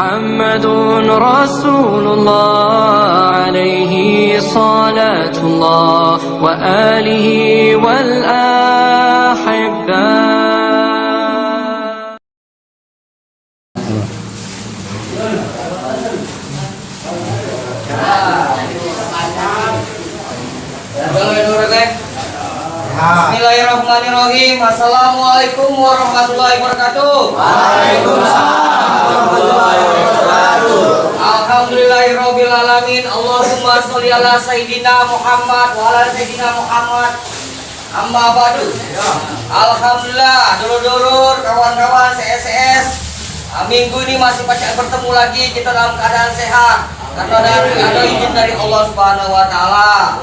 محمد رسول الله عليه صلاة الله وآله والأحبة. Bismillahirrahmanirrahim. Assalamualaikum warahmatullahi wabarakatuh. Waalaikumsalam warahmatullahi wabarakatuh. Alhamdulillahirabbil alamin. Allahumma sholli ala sayyidina Muhammad wa ala sayyidina Muhammad. Amma ba'du. Alhamdulillah, dulur-dulur, kawan-kawan CSS. Minggu ini masih banyak bertemu lagi kita dalam keadaan sehat karena ada izin dari Allah Subhanahu wa taala.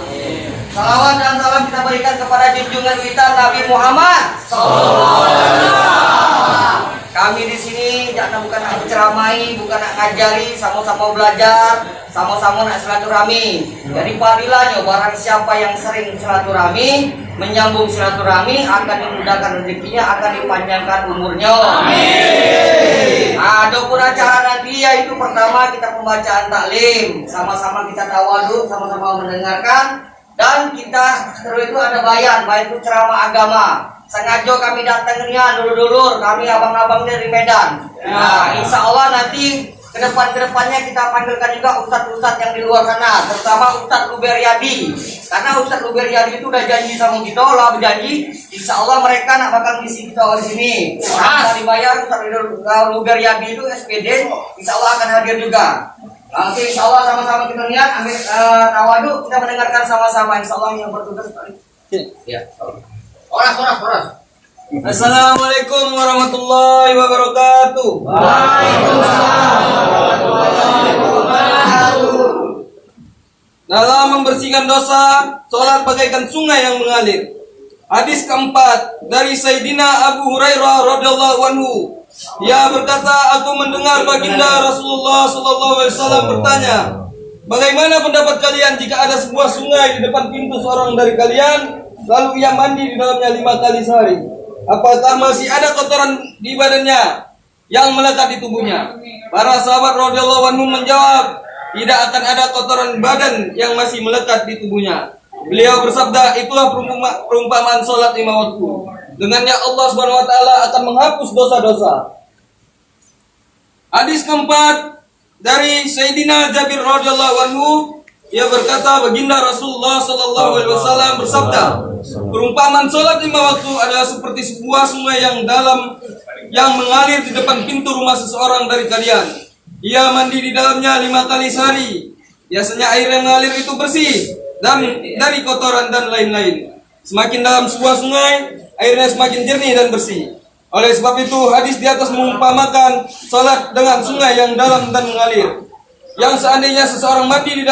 Salawat dan salam kita berikan kepada junjungan kita Nabi Muhammad sallallahu alaihi wasallam. Kami di sini jangan bukan nak berceramai, bukan nak ngajari, sama-sama belajar, sama-sama nak silaturahmi. Jadi padilahnya barang siapa yang sering silaturahmi, menyambung silaturahmi akan dimudahkan rezekinya, akan dipanjangkan umurnya. Amin. Adapun acara nanti yaitu pertama kita pembacaan taklim, sama-sama kita tawadhu, sama-sama mendengarkan. Dan kita terus itu ada bayan itu ceramah agama. Sengaja kami datangnya dulur-dulur, kami abang-abang dari Medan. Nah, insya Allah nanti kedepannya kita panggilkan juga ustadz-ustadz yang di luar sana, terutama Ustadz Luber Yadi. Karena Ustadz Luber Yadi itu udah janji sama kita, lah berjanji, insya Allah mereka nak bakal ngisi kita di sini. Nah, dibayar Ustadz Luber Yadi itu SPD, insya Allah akan hadir juga. Nanti insya Allah sama-sama kita lihat, ambil tawadu, kita mendengarkan sama-sama. Insya Allah yang bertugas ya. Oras. Assalamualaikum warahmatullahi wabarakatuh. Waalaikumsalam warahmatullahi wabarakatuh. Dalam membersihkan dosa, sholat bagaikan sungai yang mengalir. Hadis keempat dari Sayyidina Abu Hurairah radhiyallahu anhu. Dia berkata, aku mendengar baginda Rasulullah SAW bertanya, bagaimana pendapat kalian jika ada sebuah sungai di depan pintu seorang dari kalian, lalu ia mandi di dalamnya 5 kali sehari? Apakah masih ada kotoran di badannya yang melekat di tubuhnya? Para sahabat radhiyallahu anhu menjawab, tidak akan ada kotoran badan yang masih melekat di tubuhnya. Beliau bersabda, itulah perumpamaan sholat 5 waktu. Dengannya Allah Subhanahu wa taala akan menghapus dosa-dosa. Hadis keempat dari Sayyidina Jabir radhiyallahu anhu, ia berkata, baginda Rasulullah sallallahu alaihi wasallam bersabda, perumpamaan salat 5 waktu adalah seperti sebuah sungai yang dalam yang mengalir di depan pintu rumah seseorang dari kalian. Ia mandi di dalamnya 5 kali sehari. Biasanya air yang mengalir itu bersih dan dari kotoran dan lain-lain. Semakin dalam sebuah sungai, airnya semakin jernih dan bersih. Oleh sebab itu, hadis di atas mengumpamakan salat dengan sungai yang dalam dan mengalir, yang seandainya seseorang mandi di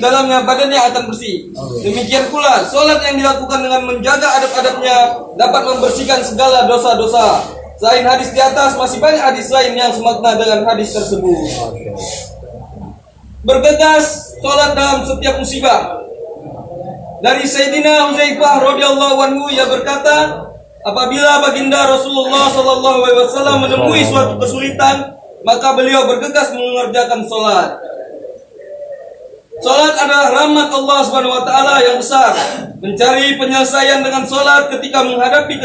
dalamnya badannya akan bersih. Demikian pula salat yang dilakukan dengan menjaga adab-adabnya dapat membersihkan segala dosa-dosa. Selain hadis di atas, masih banyak hadis lain yang semakna dengan hadis tersebut. Bergegas salat dalam setiap musibah. Dari Sayyidina Hudzaifah radhiyallahu anhu, ia berkata, apabila baginda Rasulullah sallallahu alaihi wasallam menemui suatu kesulitan, maka beliau bergegas mengerjakan salat. Salat adalah rahmat Allah Subhanahu wa taala yang besar. Mencari penyelesaian dengan salat ketika menghadapi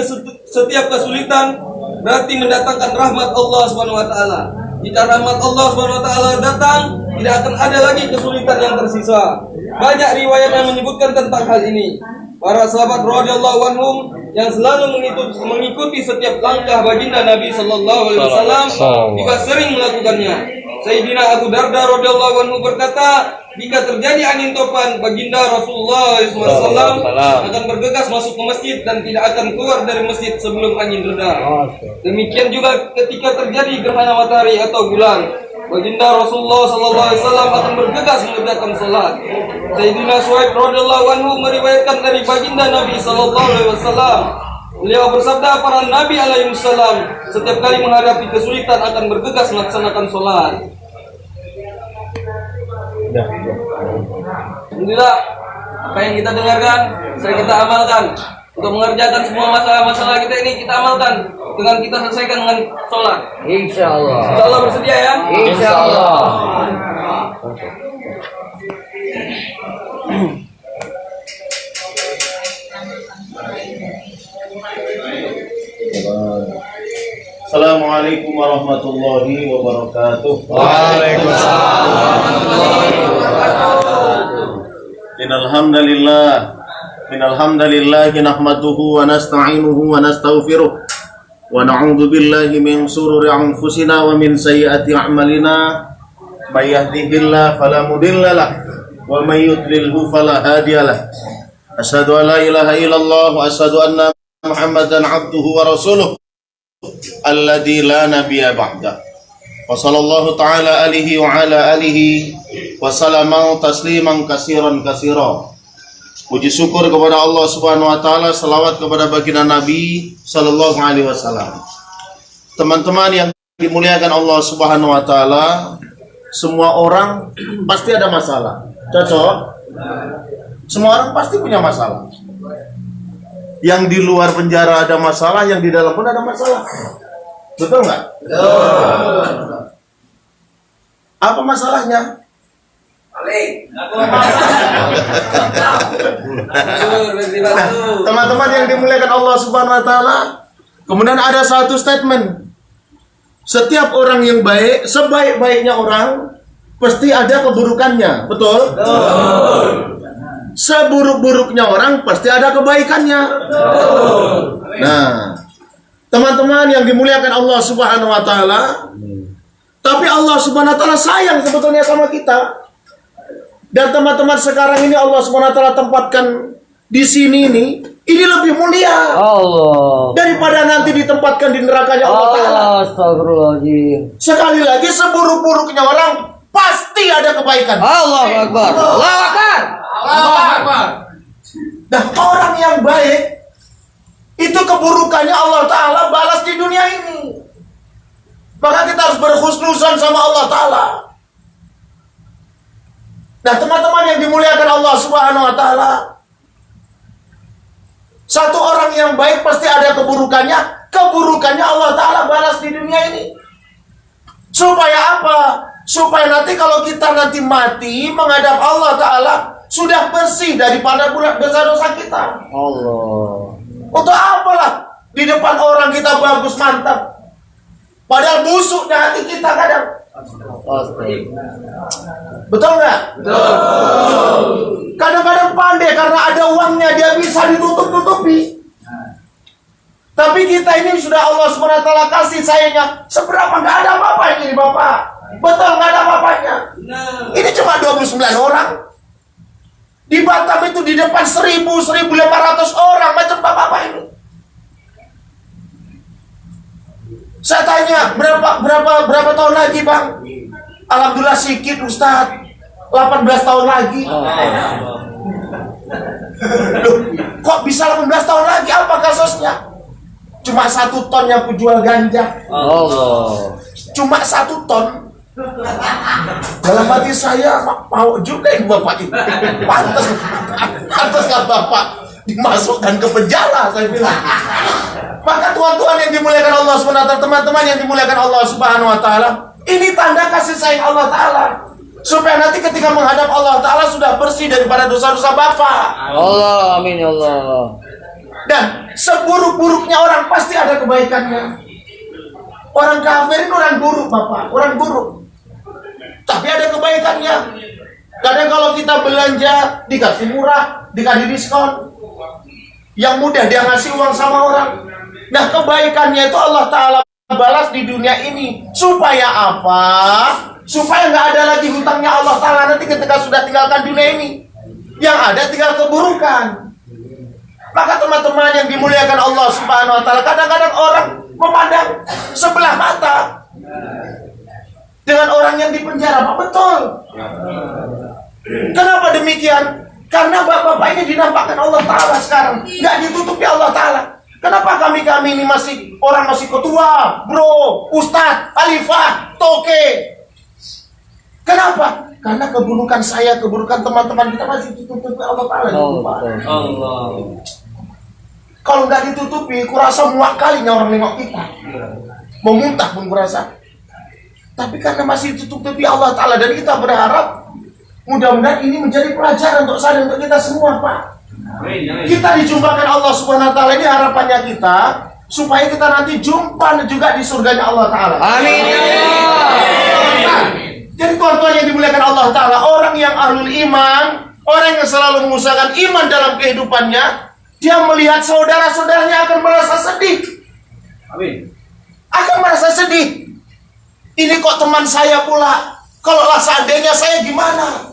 setiap kesulitan berarti mendatangkan rahmat Allah Subhanahu wa taala. Jika rahmat Allah Subhanahu wa taala datang, tidak akan ada lagi kesulitan yang tersisa. Banyak riwayat yang menyebutkan tentang hal ini. Para sahabat radhiyallahu anhum yang selalu mengikuti setiap langkah baginda Nabi sallallahu alaihi wasallam juga sering melakukannya. Sayyidina Abu Darda radhiyallahu anhu berkata, jika terjadi angin topan, baginda Rasulullah SAW akan bergegas masuk ke masjid dan tidak akan keluar dari masjid sebelum angin reda. Demikian juga ketika terjadi gerhana matahari atau bulan, baginda Rasulullah SAW akan bergegas mengerjakan salat. Sayyidina Suhaib radhiyallahu anhu meriwayatkan dari baginda Nabi SAW. Beliau bersabda, para Nabi alaihissalam setiap kali menghadapi kesulitan akan bergegas melaksanakan salat. Alhamdulillah, apa yang kita dengarkan, sering kita amalkan. untuk mengerjakan semua masalah-masalah kita ini kita amalkan dengan kita selesaikan dengan sholat. Insya Allah. Insya Allah bersedia ya? Insya Allah. Assalamualaikum warahmatullahi wabarakatuh. Waalaikumsalam warahmatullahi wabarakatuh. Innal hamdalillah nahmaduhu wa nasta'inuhu wa nastaghfiruh wa na'udzu billahi min shururi anfusina wa min sayyiati a'malina. May yahdihillahu fala mudilla lahu wa may yudlilhu fala hadiya lahu. Asyhadu an la ilaha illallah wa asyhadu anna Muhammadan abduhu wa rasuluh alladzi la nabiyya ba'da. Wa sallallahu ta'ala alihi wa ala alihi wa salama tasliman katsiran katsira. Puji syukur kepada Allah Subhanahu wa taala, selawat kepada baginda Nabi sallallahu alaihi wasallam. Teman-teman yang dimuliakan Allah Subhanahu wa taala, semua orang pasti ada masalah. Cocok? Semua orang pasti punya masalah. Yang di luar penjara ada masalah, yang di dalam pun ada masalah. Betul nggak? Betul. Apa masalahnya? Teman-teman yang dimuliakan Allah Subhanahu wa taala, kemudian ada satu statement. Setiap orang yang baik, sebaik-baiknya orang, pasti ada keburukannya. Betul? Betul. Seburuk-buruknya orang pasti ada kebaikannya. Nah, teman-teman yang dimuliakan Allah Subhanahu wa taala, tapi Allah Subhanahu wa taala sayang sebetulnya sama kita. Dan teman-teman sekarang ini Allah Subhanahu wa taala tempatkan di sini ini lebih mulia Allah daripada nanti ditempatkan di nerakanya Allah taala. Astagfirullahaladzim. Sekali lagi, seburuk-buruknya orang pasti ada kebaikan. Allahu Akbar. Allahu Akbar. Nah, orang yang baik itu keburukannya Allah Ta'ala balas di dunia ini. Maka kita harus berhusnuzan sama Allah Ta'ala. Nah, teman-teman yang dimuliakan Allah Subhanahu wa Ta'ala, satu orang yang baik pasti ada keburukannya. Keburukannya Allah Ta'ala balas di dunia ini. Supaya apa? Supaya nanti kalau kita nanti mati menghadap Allah Ta'ala sudah bersih daripada dosa-dosa kita. Allah. Untuk apalah di depan orang kita bagus mantap, padahal busuk di hati kita kadang. Betul nggak? Betul. Kadang-kadang pandai karena ada uangnya dia bisa ditutup-tutupi. Tapi kita ini sudah Allah SWT kasih sayangnya seberapa, nggak ada apa-apa ini Bapak. Betul, nggak ada apa-apanya. Ini cuma 29 orang. Di Batam itu di depan 1.500 orang, macam apa ini? Saya tanya, berapa tahun lagi Bang? Alhamdulillah sikit Ustaz, 18 tahun lagi. Loh, kok bisa 18 tahun lagi? Apa kasusnya? Cuma 1 ton yang penjual ganja. Allah. Cuma 1 ton. Dalam hati saya, mau juga ini Bapak ini. Pantaslah Bapak dimasukkan ke penjara, saya bilang. Maka Tuhan-Tuhan yang dimuliakan Allah SWT, teman-teman yang dimuliakan Allah Subhanahu wa taala, ini tanda kasih sayang Allah Ta'ala. Supaya nanti ketika menghadap Allah Ta'ala sudah bersih daripada dosa-dosa Bapak. Allah, amin ya Allah. Dan seburuk-buruknya orang pasti ada kebaikannya. Orang kafir itu orang buruk Bapak, orang buruk. Tapi ada kebaikannya. Kadang kalau kita belanja dikasih murah, dikasih diskon. Yang mudah dia ngasih uang sama orang. Nah, kebaikannya itu Allah Ta'ala balas di dunia ini. Supaya apa? Supaya nggak ada lagi hutangnya Allah Ta'ala nanti ketika sudah tinggalkan dunia ini. Yang ada tinggal keburukan. Maka teman-teman yang dimuliakan Allah Subhanahu wa taala, kadang-kadang orang memandang sebelah mata dengan orang yang dipenjara. Pak, betul. Kenapa demikian? Karena bapak-bapak ini dinampakkan Allah Ta'ala sekarang, nggak ditutupi Allah Ta'ala. Kenapa kami ini masih ketua, bro, ustadz, alifah, toke? Kenapa? Karena keburukan saya, keburukan teman-teman kita masih ditutupi Allah Ta'ala. Allah. Kalau nggak ditutupi, kurasa muak kalinya orang nengok kita. Mau muntah pun kurasa. Tapi karena masih ditutupi Allah Ta'ala, dan kita berharap mudah-mudahan ini menjadi pelajaran untuk saya, untuk kita semua, Pak. Kita dijumpakan Allah Subhanahu Wa Ta'ala, ini harapannya kita, supaya kita nanti jumpa juga di surganya Allah Ta'ala. Amin ya Allah. Jadi tuan-tuan yang dimuliakan Allah Ta'ala, orang yang ahlul iman, orang yang selalu mengusahakan iman dalam kehidupannya, dia melihat saudara-saudaranya akan merasa sedih. Amin. Akan merasa sedih. Ini kok teman saya pula, kalau seandainya saya gimana?